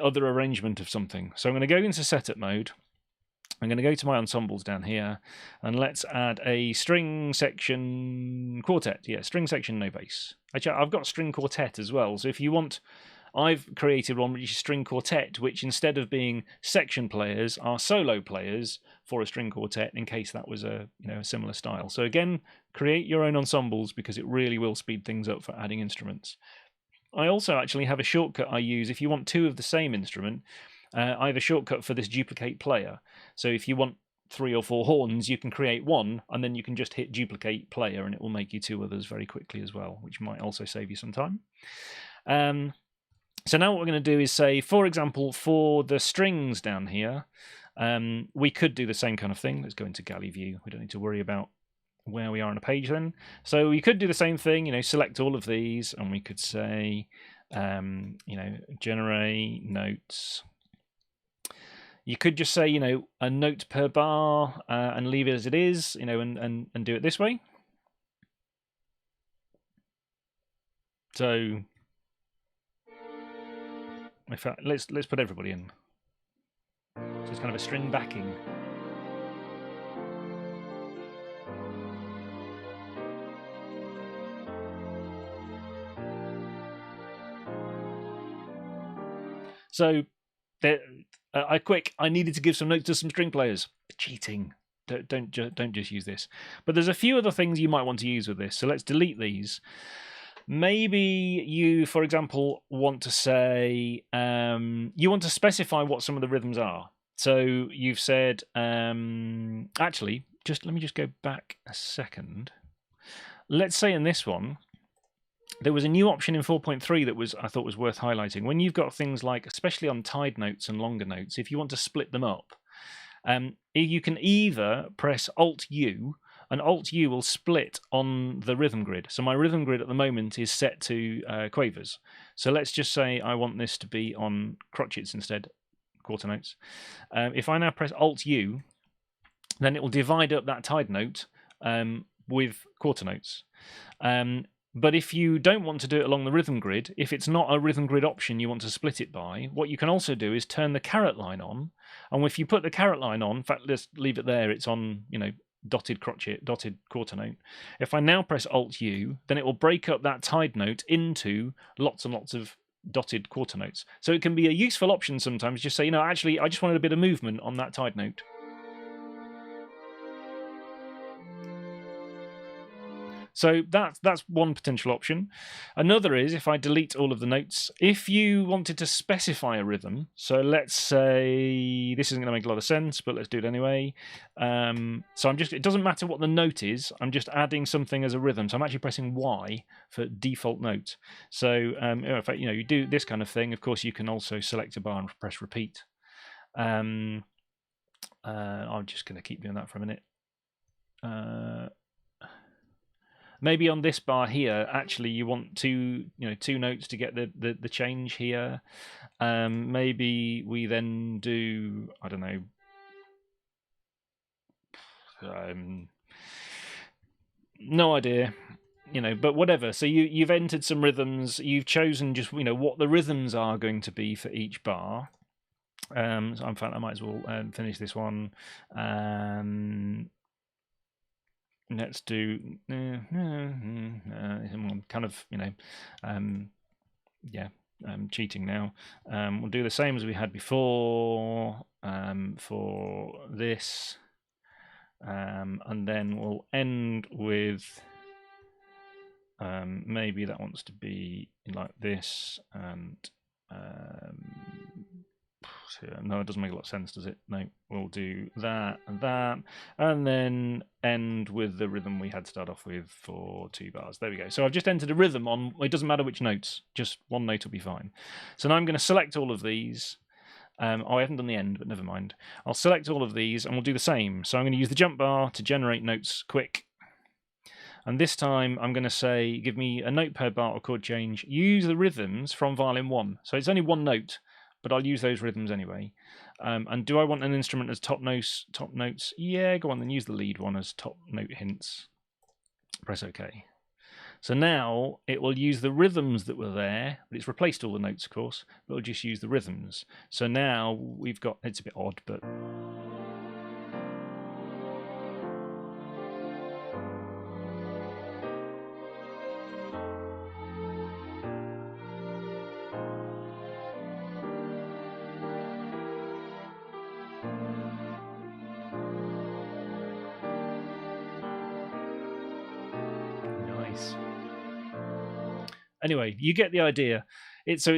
A: other arrangement of something. So I'm going to go into setup mode. I'm going to go to my ensembles down here, and let's add a string section quartet. Yeah, string section, no bass. Actually, I've got string quartet as well. So if you want, I've created one which is string quartet, which instead of being section players are solo players for a string quartet, in case that was a similar style. So again, create your own ensembles, because it really will speed things up for adding instruments. I also actually have a shortcut I use if you want 2 of the same instrument. I have a shortcut for this duplicate player. So if you want 3 or 4 horns, you can create one, and then you can just hit duplicate player, and it will make you 2 others very quickly as well, which might also save you some time. So now what we're going to do is say, for example, for the strings down here, we could do the same kind of thing. Let's go into galley view. We don't need to worry about where we are on a page then. So we could do the same thing, select all of these, and we could say, generate notes. You could just say, a note per bar and leave it as it is, and do it this way. So, in fact, let's put everybody in. So it's kind of a string backing. So I needed to give some notes to some string players. Cheating. don't just use this. But there's a few other things you might want to use with this. So let's delete these. Maybe you, for example, want to say you want to specify what some of the rhythms are. So you've said actually, let me just go back a second. Let's say in this one, there was a new option in 4.3 that I thought was worth highlighting. When you've got things like, especially on tied notes and longer notes, if you want to split them up, you can either press Alt-U, and Alt-U will split on the rhythm grid. So my rhythm grid at the moment is set to quavers. So let's just say I want this to be on crotchets instead, quarter notes. If I now press Alt-U, then it will divide up that tied note with quarter notes. But if you don't want to do it along the rhythm grid, if it's not a rhythm grid option you want to split it by, what you can also do is turn the caret line on. And if you put the caret line on, in fact, let's leave it there, it's on, dotted crotchet, dotted quarter note. If I now press Alt-U, then it will break up that tied note into lots and lots of dotted quarter notes. So it can be a useful option sometimes, just say, actually, I just wanted a bit of movement on that tied note. So that's one potential option. Another is if I delete all of the notes, if you wanted to specify a rhythm, so let's say, this isn't going to make a lot of sense, but let's do it anyway. So it doesn't matter what the note is, I'm just adding something as a rhythm. So I'm actually pressing Y for default note. So if you do this kind of thing, of course you can also select a bar and press repeat. I'm just going to keep doing that for a minute. Maybe on this bar here, actually, you want two notes to get the change here. Maybe we then do, I don't know, no idea, but whatever. So you've entered some rhythms. You've chosen just what the rhythms are going to be for each bar. So in fact, I might as well finish this one. Let's do kind of cheating now. We'll do the same as we had before for this, and then we'll end with maybe that wants to be like this, and no, it doesn't make a lot of sense, does it? No, we'll do that and that, and then end with the rhythm we had to start off with for 2 bars. There we go. So I've just entered a rhythm on, it doesn't matter which notes, just one note will be fine. So now I'm going to select all of these. I haven't done the end, but never mind. I'll select all of these and we'll do the same. So I'm going to use the jump bar to generate notes quick. And this time I'm going to say, give me a note per bar or chord change. Use the rhythms from violin 1. So it's only one note, but I'll use those rhythms anyway. And do I want an instrument as top notes? Yeah, go on then, use the lead one as top note hints. Press OK. So now it will use the rhythms that were there, but it's replaced all the notes, of course, but it'll just use the rhythms. So now we've got, it's a bit odd, but... Anyway, you get the idea. It's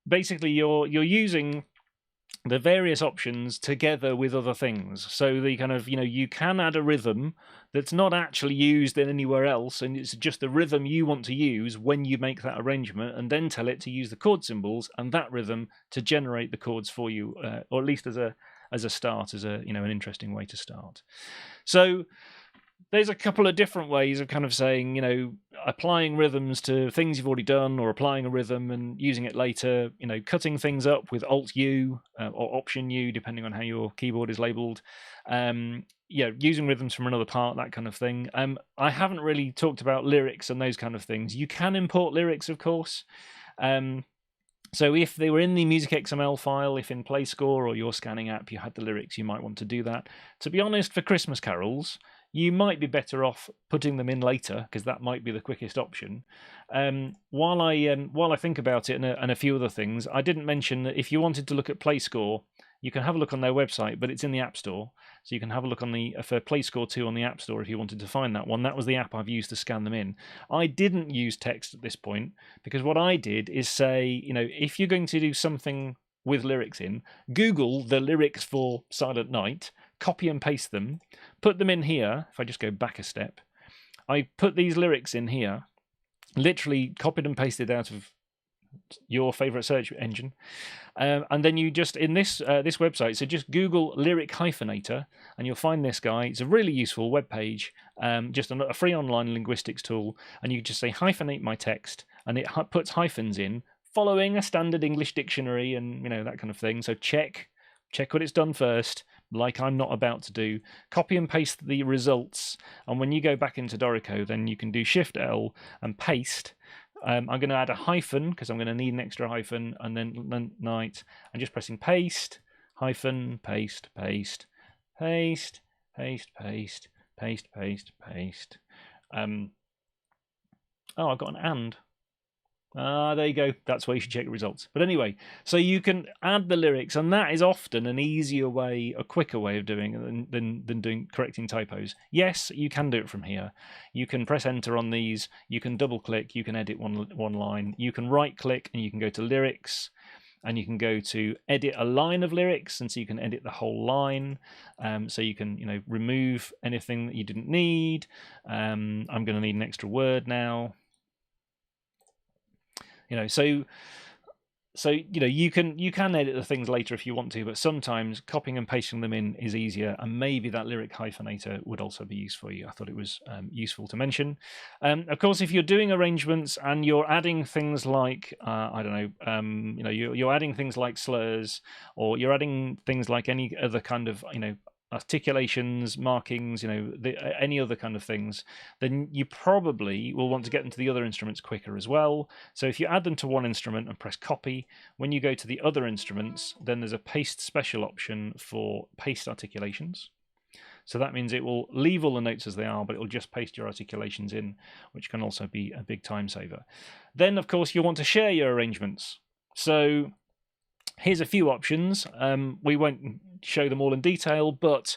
A: basically you're using the various options together with other things. So the kind of, you can add a rhythm that's not actually used in anywhere else, and it's just the rhythm you want to use when you make that arrangement, and then tell it to use the chord symbols and that rhythm to generate the chords for you, or at least as a start, as an interesting way to start. So there's a couple of different ways of kind of saying, applying rhythms to things you've already done, or applying a rhythm and using it later, cutting things up with Alt-U or Option-U, depending on how your keyboard is labeled. Using rhythms from another part, that kind of thing. I haven't really talked about lyrics and those kind of things. You can import lyrics, of course. So if they were in the MusicXML file, if in PlayScore or your scanning app you had the lyrics, you might want to do that. To be honest, for Christmas carols, you might be better off putting them in later, because that might be the quickest option. While I think about it and a few other things, I didn't mention that if you wanted to look at PlayScore, you can have a look on their website, but it's in the App Store. So you can have a look on the for PlayScore 2 on the App Store if you wanted to find that one. That was the app I've used to scan them in. I didn't use text at this point because what I did is say, you know, if you're going to do something with lyrics in, Google the lyrics for Silent Night, copy and paste them, put them in here. If I just go back a step, I put these lyrics in here, literally copied and pasted out of your favorite search engine, and then you just in this this website, so just Google lyric hyphenator and you'll find this guy. It's a really useful web page, just a free online linguistics tool, and you just say hyphenate my text and it puts hyphens in following a standard English dictionary and, you know, that kind of thing. So check what it's done first, like I'm not about to do. Copy and paste the results, and when you go back into Dorico, then you can do Shift L and paste. I'm going to add a hyphen because I'm going to need an extra hyphen, and then night. I'm just pressing paste, hyphen, paste, paste, paste, paste, paste, paste, paste, paste. Oh, I've got an and. There you go. That's where you should check the results. But anyway, so you can add the lyrics, and that is often an easier way, a quicker way of doing it than correcting typos. Yes, you can do it from here. You can press enter on these. You can double click. You can edit one line. You can right click and you can go to lyrics, and you can go to edit a line of lyrics, and so you can edit the whole line. So you can, you know, remove anything that you didn't need. I'm going to need an extra word now. You know, so you know, you can edit the things later if you want to, but sometimes copying and pasting them in is easier, and maybe that lyric hyphenator would also be useful for you. I thought it was useful to mention. Of course, if you're doing arrangements and you're adding things like I don't know, you know, you're adding things like slurs, or you're adding things like any other kind of, you know, articulations, markings, you know, any other kind of things, then you probably will want to get them to the other instruments quicker as well. So if you add them to one instrument and press copy, when you go to the other instruments, then there's a paste special option for paste articulations. So that means it will leave all the notes as they are, but it will just paste your articulations in, which can also be a big time saver. Then, of course, you'll want to share your arrangements. So here's a few options. We won't show them all in detail, but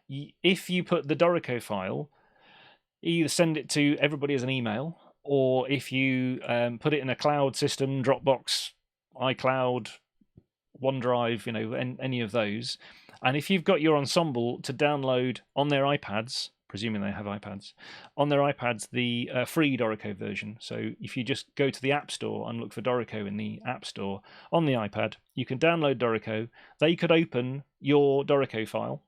A: if you put the Dorico file, either send it to everybody as an email, or if you put it in a cloud system, Dropbox, iCloud, OneDrive, you know, any of those. And if you've got your ensemble to download on their iPads, presuming they have iPads, on their iPads, the free Dorico version. So if you just go to the App Store and look for Dorico in the App Store on the iPad, you can download Dorico. They could open your Dorico file.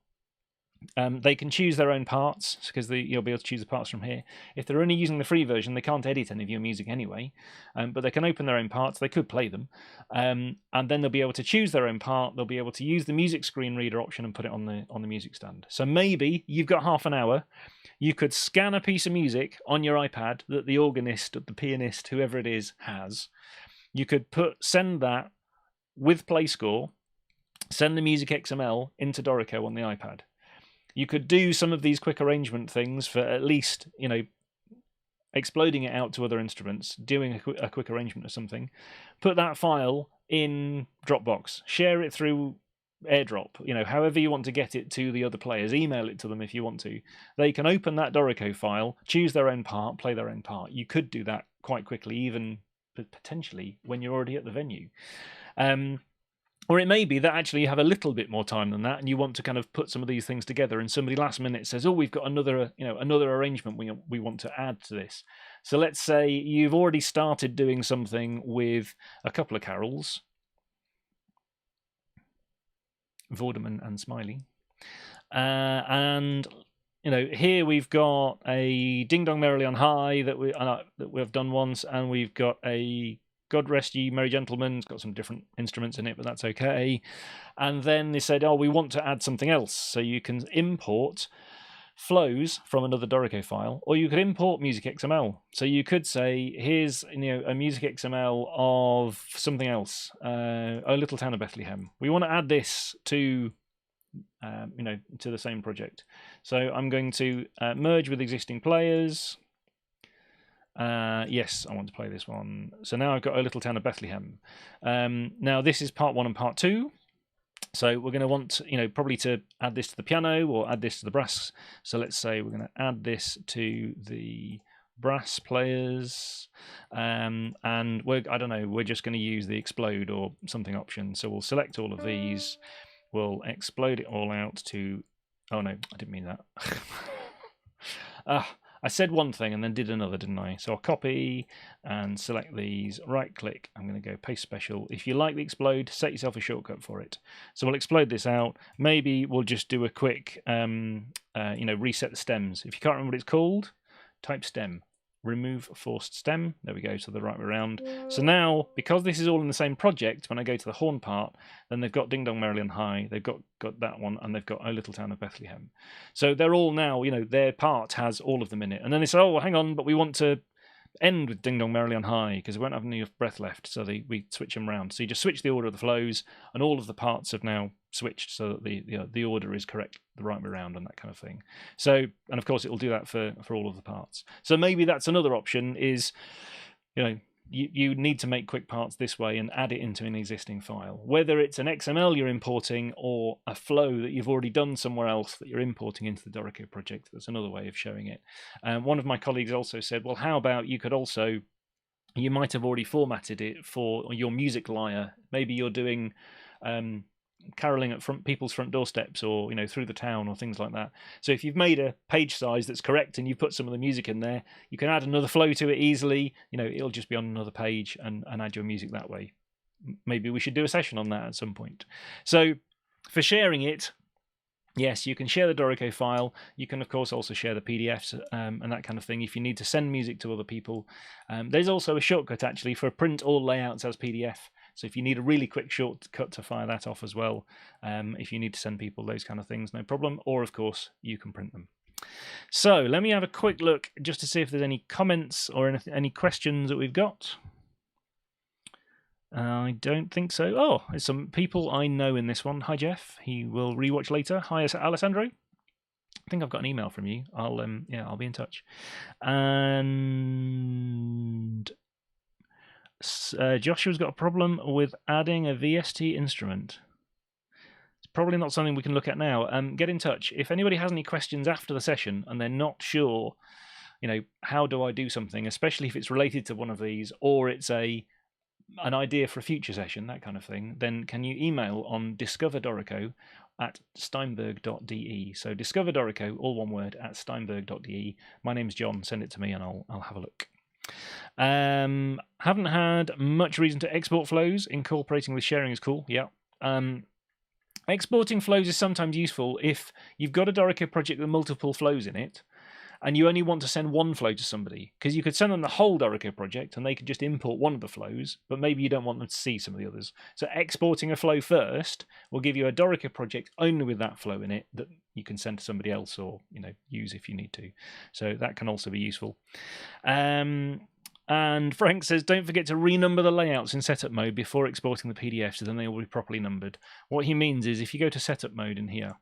A: They can choose their own parts, because you'll be able to choose the parts from here. If they're only using the free version, they can't edit any of your music anyway, but they can open their own parts. They could play them, and then they'll be able to choose their own part. They'll be able to use the music screen reader option and put it on the music stand. So maybe you've got half an hour. You could scan a piece of music on your iPad that the organist, the pianist, whoever it is, has. You could send that with PlayScore, send the MusicXML into Dorico on the iPad. You could do some of these quick arrangement things for at least, you know, exploding it out to other instruments, doing a quick arrangement of something, put that file in Dropbox, share it through AirDrop, you know, however you want to get it to the other players, email it to them if you want to. They can open that Dorico file, choose their own part, play their own part. You could do that quite quickly, even potentially when you're already at the venue. Or it may be that actually you have a little bit more time than that, and you want to kind of put some of these things together, and somebody last minute says, "Oh, we've got another arrangement we want to add to this." So let's say you've already started doing something with a couple of carols, Vorderman and Smiley, and you know, here we've got a Ding Dong Merrily on High that we've done once, and we've got a God Rest Ye Merry Gentlemen. It's got some different instruments in it, but that's okay. And then they said, oh, we want to add something else. So you can import flows from another Dorico file, or you could import MusicXML. So you could say, here's, you know, a MusicXML of something else, A Little Town of Bethlehem. We want to add this to to the same project. So I'm going to merge with existing players. Yes, I want to play this one. So now I've got A Little Town of Bethlehem. Now this is part 1 and part 2. So we're going to want, probably to add this to the piano or add this to the brass. So let's say we're going to add this to the brass players, and we're just going to use the explode or something option. So we'll select all of these, we'll explode it all out to, oh no, I didn't mean that. I said one thing and then did another, didn't I? So I'll copy and select these, right click, I'm going to go paste special. If you like the explode, set yourself a shortcut for it. So we'll explode this out. Maybe we'll just do a quick, reset the stems. If you can't remember what it's called, type stem. Remove forced stem. There we go, so the right way around. So now, because this is all in the same project, when I go to the horn part, then they've got Ding Dong Merrily on High, they've got that one, and they've got O Little Town of Bethlehem. So they're all now, their part has all of them in it. And then they say, oh, hang on, but we want to end with Ding Dong Merrily on High because we won't have any breath left, so we switch them around. So you just switch the order of the flows, and all of the parts have now switched so that the order is correct the right way around and that kind of thing. So, and of course it will do that for all of the parts. So maybe that's another option is, you need to make quick parts this way and add it into an existing file. Whether it's an XML you're importing or a flow that you've already done somewhere else that you're importing into the Dorico project, that's another way of showing it. One of my colleagues also said, well, how about you might have already formatted it for your music lyre. Maybe you're doing caroling at people's front doorsteps or through the town or things like that. So if you've made a page size that's correct and you put some of the music in there, you can add another flow to it easily. It'll just be on another page and add your music that way. Maybe we should do a session on that at some point. So for sharing it, yes, you can share the Dorico file. You can, of course, also share the PDFs and that kind of thing if you need to send music to other people. There's also a shortcut, actually, for print all layouts as PDF. So if you need a really quick shortcut to fire that off as well, if you need to send people those kind of things, no problem. Or, of course, you can print them. So let me have a quick look just to see if there's any comments or any questions that we've got. I don't think so. Oh, there's some people I know in this one. Hi, Jeff. He will rewatch later. Hi, Alessandro. I think I've got an email from you. I'll be in touch. And Joshua's got a problem with adding a VST instrument. It's probably not something we can look at now. Get in touch. If anybody has any questions after the session and they're not sure, how do I do something, especially if it's related to one of these or it's an idea for a future session, that kind of thing, then can you email on discoverdorico@steinberg.de. So discoverdorico, all one word, @steinberg.de. My name's John. Send it to me and I'll have a look. Haven't had much reason to export flows. Incorporating with sharing is cool. Yeah. Exporting flows is sometimes useful if you've got a Dorico project with multiple flows in it and you only want to send one flow to somebody, because you could send them the whole Dorico project and they could just import one of the flows, but maybe you don't want them to see some of the others. So exporting a flow first will give you a Dorico project only with that flow in it that you can send to somebody else or use if you need to. So that can also be useful. And Frank says, don't forget to renumber the layouts in setup mode before exporting the PDF, so then they will be properly numbered. What he means is if you go to setup mode in here,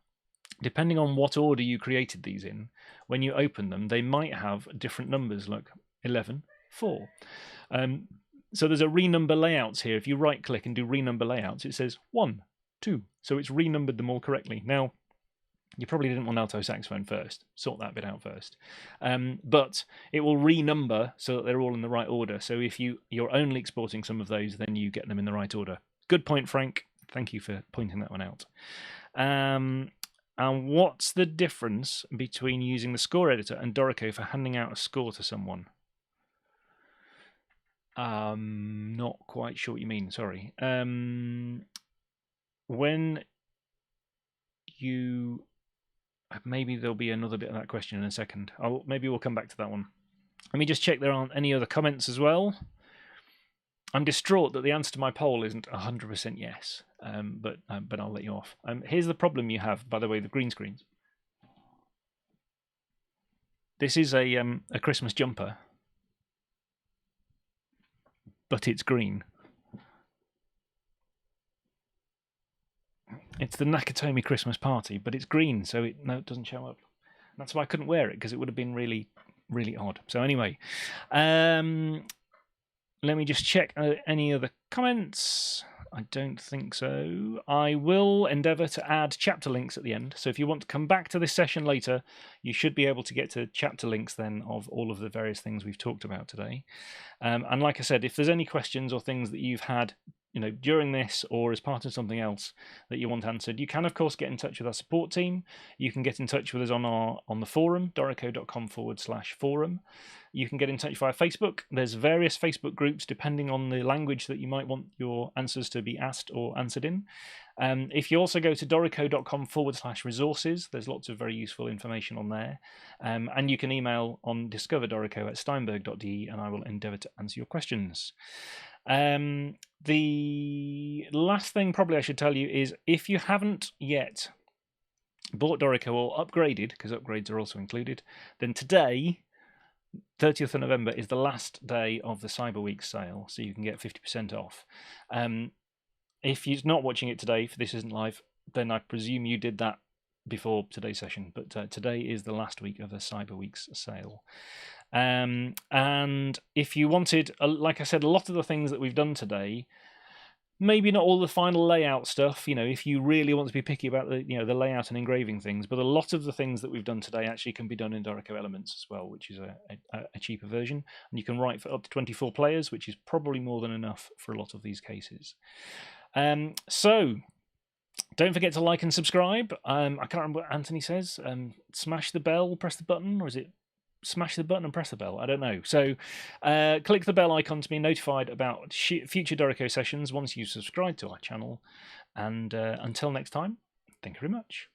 A: depending on what order you created these in, when you open them, they might have different numbers, like 11, 4. So there's a renumber layouts here. If you right click and do renumber layouts, it says 1, 2. So it's renumbered them all correctly. Now, you probably didn't want alto saxophone first. Sort that bit out first. But it will renumber so that they're all in the right order. So if you're only exporting some of those, then you get them in the right order. Good point, Frank. Thank you for pointing that one out. And what's the difference between using the score editor and Dorico for handing out a score to someone? Not quite sure what you mean, sorry. When you... Maybe there'll be another bit of that question in a second. Maybe we'll come back to that one. Let me just check there aren't any other comments as well. I'm distraught that the answer to my poll isn't 100% yes, but I'll let you off. Here's the problem you have, by the way, the green screens. This is a Christmas jumper, but it's green. It's the Nakatomi Christmas party, but it's green, so it doesn't show up. That's why I couldn't wear it, because it would have been really, really odd. So anyway, let me just check any other comments. I don't think so. I will endeavour to add chapter links at the end. So if you want to come back to this session later, you should be able to get to chapter links then of all of the various things we've talked about today. And like I said, if there's any questions or things that you've had during this or as part of something else that you want answered, you can of course get in touch with our support team. You can get in touch with us on the forum, dorico.com/forum. You can get in touch via Facebook. There's various Facebook groups depending on the language that you might want your answers to be asked or answered in. If you also go to dorico.com/resources, there's lots of very useful information on there. And you can email on discoverdorico@steinberg.de and I will endeavour to answer your questions. The last thing probably I should tell you is if you haven't yet bought Dorico or upgraded, because upgrades are also included, then today, 30th of November, is the last day of the Cyber Week sale, so you can get 50% off. If you're not watching it today, if this isn't live, then I presume you did that before today's session, but today is the last week of the Cyber Week's sale. And if you wanted, like I said, a lot of the things that we've done today, maybe not all the final layout stuff, if you really want to be picky about the the layout and engraving things, but a lot of the things that we've done today actually can be done in Dorico Elements as well, which is a cheaper version, and you can write for up to 24 players, which is probably more than enough for a lot of these cases. So don't forget to like and subscribe. I can't remember what Anthony says. Smash the bell, press the button, or is it smash the button and press the bell? I don't know. So click the bell icon to be notified about future Dorico sessions once you subscribe to our channel. And until next time, thank you very much.